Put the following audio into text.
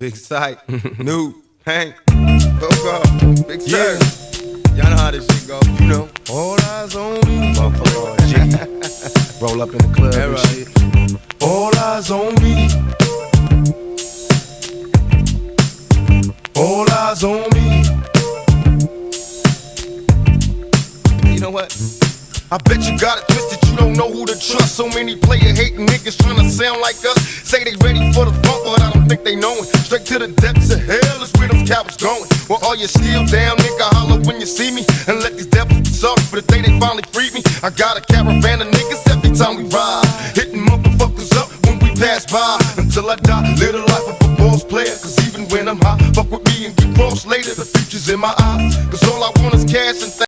Big Sight, New, Hank, Coco, Big Sir. Y'all know how this shit go, you know. All eyes on me. Motherfucker G. Roll up in the club and shit. All eyes on me. All eyes on me. You know what? I bet you got it twisted, you don't know who to trust. So many player hating niggas tryna sound like us. Say they ready for the funk, but I don't think they know it. Straight to the depths of hell is where them cowards going. Well, all you still down, nigga, holler when you see me. And let these devils be sorry for the day they finally freed me. I got a caravan of niggas every time we ride, hitting motherfuckers up when we pass by. Until I die, live the life of a boss player. Cause even when I'm high, fuck with me and get crossed later. The future's in my eyes.